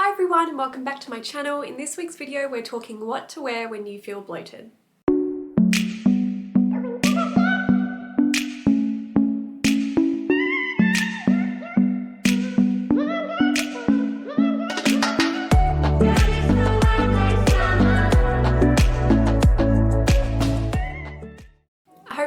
Hi everyone and welcome back to my channel. In this week's video we're talking what to wear when you feel bloated.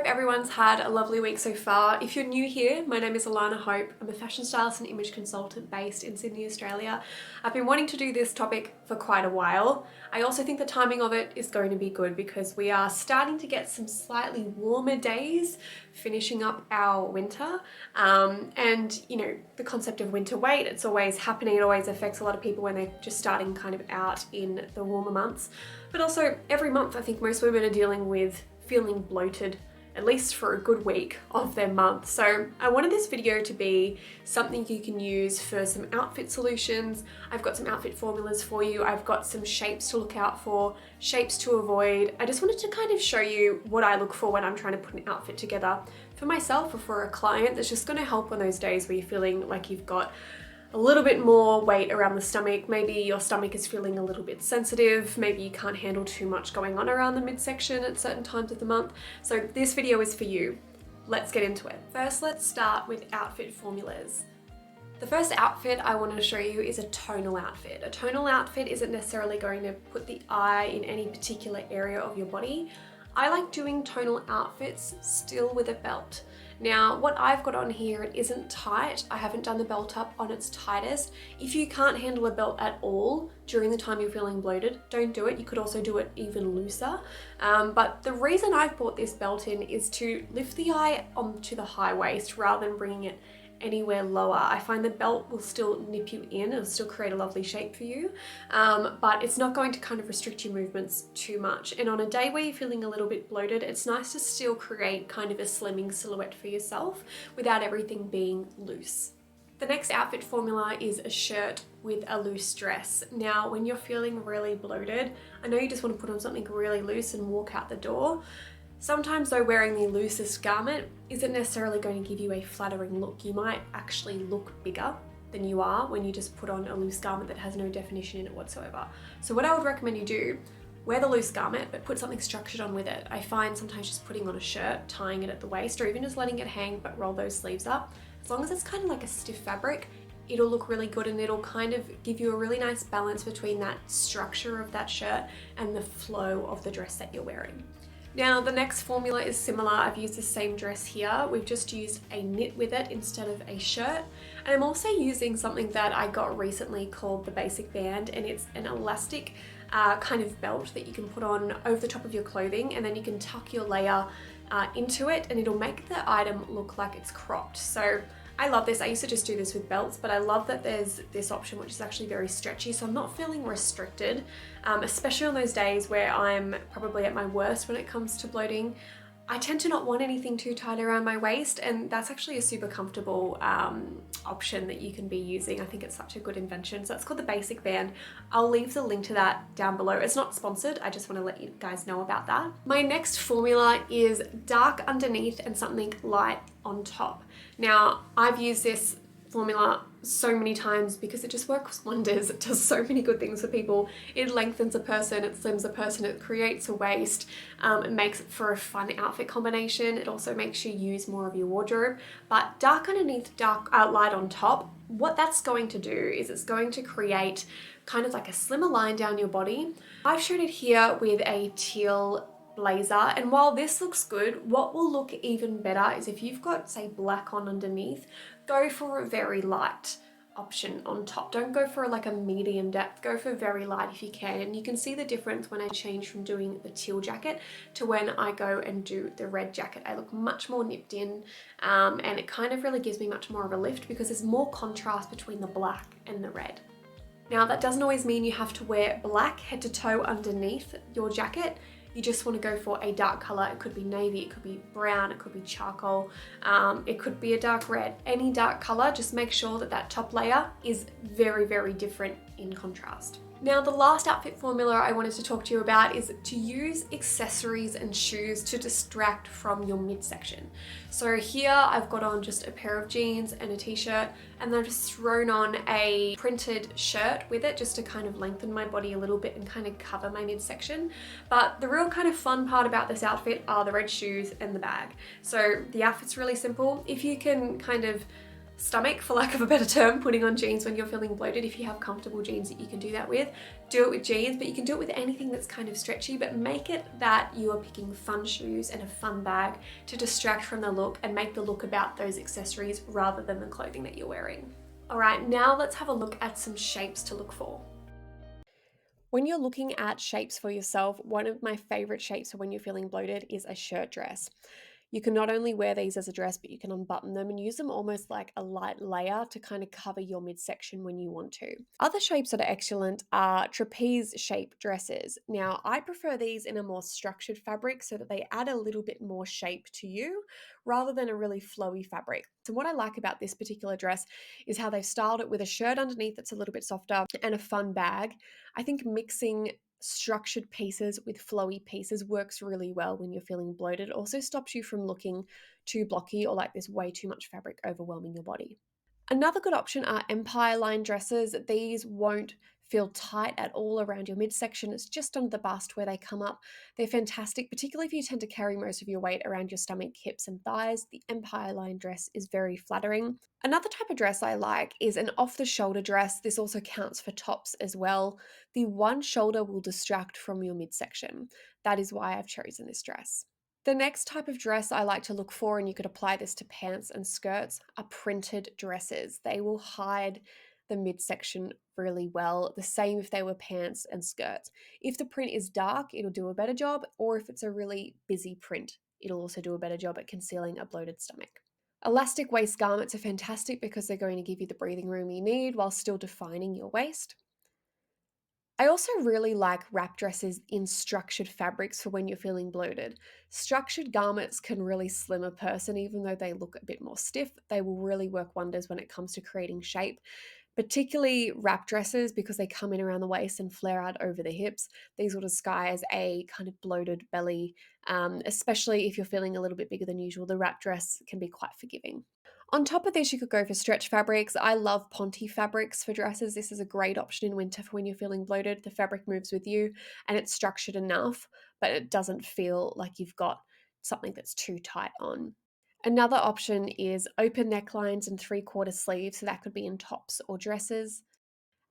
Everyone's had a lovely week so far. If you're new here, my name is Alarna. I'm a fashion stylist and image consultant based in Sydney, Australia. I've been wanting to do this topic for quite a while. I also think the timing of it is going to be good because we are starting to get some slightly warmer days, finishing up our winter. And you know, the concept of winter weight, it's always happening. It always affects a lot of people when they're just starting kind of out in the warmer months. But also every month, I think most women are dealing with feeling bloated, at least for a good week of their month. So I wanted this video to be something you can use for some outfit solutions. I've got some outfit formulas for you. I've got some shapes to look out for, shapes to avoid. I just wanted to kind of show you what I look for when I'm trying to put an outfit together for myself or for a client that's just gonna help on those days where you're feeling like you've got a little bit more weight around the stomach. Maybe your stomach is feeling a little bit sensitive. Maybe you can't handle too much going on around the midsection at certain times of the month. So this video is for you. Let's get into it. First, let's start with outfit formulas. The first outfit I want to show you is a tonal outfit. A tonal outfit isn't necessarily going to put the eye in any particular area of your body. I like doing tonal outfits still with a belt. Now, what I've got on here, it isn't tight. I haven't done the belt up on its tightest. If you can't handle a belt at all during the time you're feeling bloated, don't do it. You could also do it even looser. But the reason I've brought this belt in is to lift the eye onto the high waist rather than bringing it anywhere lower. I find the belt will still nip you in, it'll still create a lovely shape for you, but it's not going to kind of restrict your movements too much. And on a day where you're feeling a little bit bloated, it's nice to still create kind of a slimming silhouette for yourself without everything being loose. The next outfit formula is a shirt with a loose dress. Now, when you're feeling really bloated, I know you just want to put on something really loose and walk out the door. Sometimes though, wearing the loosest garment isn't necessarily going to give you a flattering look. You might actually look bigger than you are when you just put on a loose garment that has no definition in it whatsoever. So what I would recommend you do, wear the loose garment, but put something structured on with it. I find sometimes just putting on a shirt, tying it at the waist, or even just letting it hang, but roll those sleeves up. As long as it's kind of like a stiff fabric, it'll look really good and it'll kind of give you a really nice balance between that structure of that shirt and the flow of the dress that you're wearing. Now, the next formula is similar. I've used the same dress here. We've just used a knit with it instead of a shirt. And I'm also using something that I got recently called the basic band, and it's an elastic kind of belt that you can put on over the top of your clothing, and then you can tuck your layer into it and it'll make the item look like it's cropped. So I love this. I used to just do this with belts, but I love that there's this option which is actually very stretchy, so I'm not feeling restricted, especially on those days where I'm probably at my worst when it comes to bloating. I tend to not want anything too tight around my waist, and that's actually a super comfortable option that you can be using. I think it's such a good invention. So it's called the basic band. I'll leave the link to that down below. It's not sponsored. I just want to let you guys know about that. My next formula is dark underneath and something light on top. Now, I've used this formula so many times because it just works wonders. It does so many good things for people. It lengthens a person, it slims a person, it creates a waist, it makes it for a fun outfit combination. It also makes you use more of your wardrobe. But dark underneath, light on top, what that's going to do is it's going to create kind of like a slimmer line down your body. I've showed it here with a teal blazer, and while this looks good, what will look even better is if you've got, say, black on underneath, go for a very light option on top. Don't go for like a medium depth, go for very light if you can. And you can see the difference when I change from doing the teal jacket to when I go and do the red jacket. I look much more nipped in, and it kind of really gives me much more of a lift because there's more contrast between the black and the red. Now, that doesn't always mean you have to wear black head to toe underneath your jacket. You just want to go for a dark color. It could be navy, it could be brown, it could be charcoal, it could be a dark red. Any dark color, just make sure that that top layer is very, very different in contrast. Now, the last outfit formula I wanted to talk to you about is to use accessories and shoes to distract from your midsection. So here I've got on just a pair of jeans and a t-shirt, and then I've just thrown on a printed shirt with it just to kind of lengthen my body a little bit and kind of cover my midsection. But the real kind of fun part about this outfit are the red shoes and the bag. So the outfit's really simple. If you can kind of stomach, for lack of a better term, putting on jeans when you're feeling bloated, if you have comfortable jeans that you can do that with, do it with jeans, but you can do it with anything that's kind of stretchy, but make it that you are picking fun shoes and a fun bag to distract from the look and make the look about those accessories rather than the clothing that you're wearing. All right, now let's have a look at some shapes to look for. When you're looking at shapes for yourself, one of my favorite shapes for when you're feeling bloated is a shirt dress. You can not only wear these as a dress, but you can unbutton them and use them almost like a light layer to kind of cover your midsection when you want to. Other shapes that are excellent are trapeze shape dresses. Now, I prefer these in a more structured fabric so that they add a little bit more shape to you rather than a really flowy fabric. So what I like about this particular dress is how they've styled it with a shirt underneath that's a little bit softer and a fun bag. I think mixing structured pieces with flowy pieces works really well when you're feeling bloated. It also stops you from looking too blocky or like there's way too much fabric overwhelming your body. Another good option are empire line dresses. These won't feel tight at all around your midsection. It's just under the bust where they come up. They're fantastic, particularly if you tend to carry most of your weight around your stomach, hips, and thighs. The empire line dress is very flattering. Another type of dress I like is an off the shoulder dress. This also counts for tops as well. The one shoulder will distract from your midsection. That is why I've chosen this dress. The next type of dress I like to look for, and you could apply this to pants and skirts, are printed dresses. They will hide the midsection really well. The same if they were pants and skirts. If the print is dark, it'll do a better job, or if it's a really busy print, it'll also do a better job at concealing a bloated stomach. Elastic waist garments are fantastic because they're going to give you the breathing room you need while still defining your waist. I also really like wrap dresses in structured fabrics for when you're feeling bloated. Structured garments can really slim a person, even though they look a bit more stiff. They will really work wonders when it comes to creating shape, particularly wrap dresses because they come in around the waist and flare out over the hips. These will disguise a kind of bloated belly, especially if you're feeling a little bit bigger than usual. The wrap dress can be quite forgiving. On top of this, you could go for stretch fabrics. I love Ponte fabrics for dresses. This is a great option in winter for when you're feeling bloated. The fabric moves with you and it's structured enough, but it doesn't feel like you've got something that's too tight on. Another option is open necklines and three-quarter sleeves, so that could be in tops or dresses.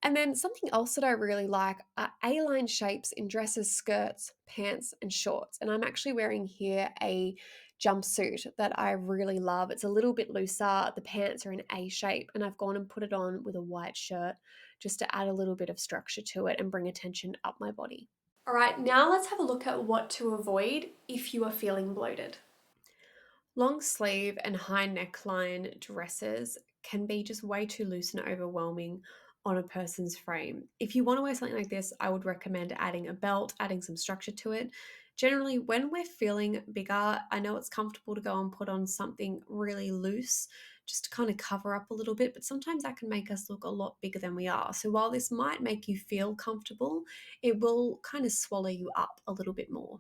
And then something else that I really like are A-line shapes in dresses, skirts, pants, and shorts. And I'm actually wearing here a jumpsuit that I really love. It's a little bit looser. The pants are in A shape, and I've gone and put it on with a white shirt just to add a little bit of structure to it and bring attention up my body. All right, now let's have a look at what to avoid if you are feeling bloated. Long sleeve and high neckline dresses can be just way too loose and overwhelming on a person's frame. If you want to wear something like this, I would recommend adding a belt, adding some structure to it. Generally, when we're feeling bigger, I know it's comfortable to go and put on something really loose just to kind of cover up a little bit, but sometimes that can make us look a lot bigger than we are. So while this might make you feel comfortable, it will kind of swallow you up a little bit more.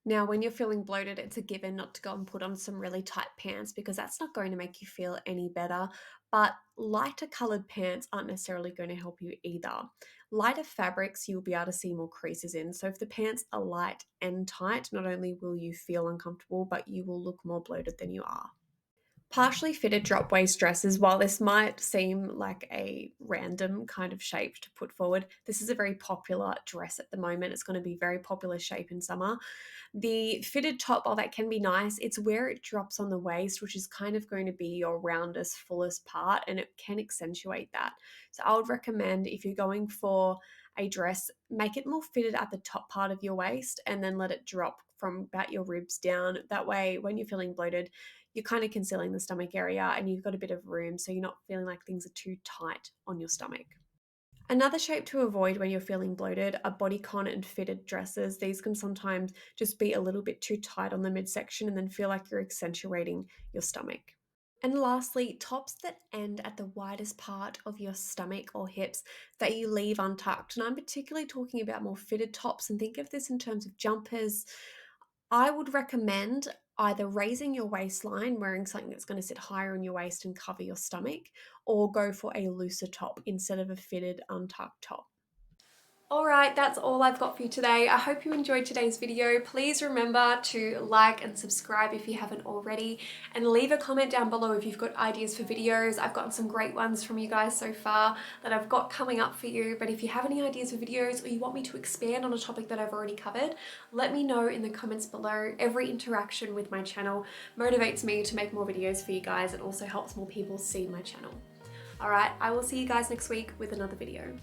Now, when you're feeling bloated, it's a given not to go and put on some really tight pants because that's not going to make you feel any better. But lighter colored pants aren't necessarily going to help you either. Lighter fabrics, you'll be able to see more creases in. So if the pants are light and tight, not only will you feel uncomfortable, but you will look more bloated than you are. Partially fitted drop waist dresses, while this might seem like a random kind of shape to put forward, this is a very popular dress at the moment. It's going to be very popular shape in summer. The fitted top, while that can be nice, it's where it drops on the waist, which is kind of going to be your roundest, fullest part, and it can accentuate that. So I would recommend if you're going for a dress, make it more fitted at the top part of your waist and then let it drop from about your ribs down. That way, when you're feeling bloated, you're kind of concealing the stomach area and you've got a bit of room so you're not feeling like things are too tight on your stomach. Another shape to avoid when you're feeling bloated are bodycon and fitted dresses. These can sometimes just be a little bit too tight on the midsection and then feel like you're accentuating your stomach. And lastly, tops that end at the widest part of your stomach or hips that you leave untucked. And I'm particularly talking about more fitted tops, and think of this in terms of jumpers. I would recommend either raising your waistline, wearing something that's going to sit higher on your waist and cover your stomach, or go for a looser top instead of a fitted untucked top. Alright, that's all I've got for you today. I hope you enjoyed today's video. Please remember to like and subscribe if you haven't already, and leave a comment down below if you've got ideas for videos. I've gotten some great ones from you guys so far that I've got coming up for you, but if you have any ideas for videos or you want me to expand on a topic that I've already covered, let me know in the comments below. Every interaction with my channel motivates me to make more videos for you guys and also helps more people see my channel. Alright, I will see you guys next week with another video.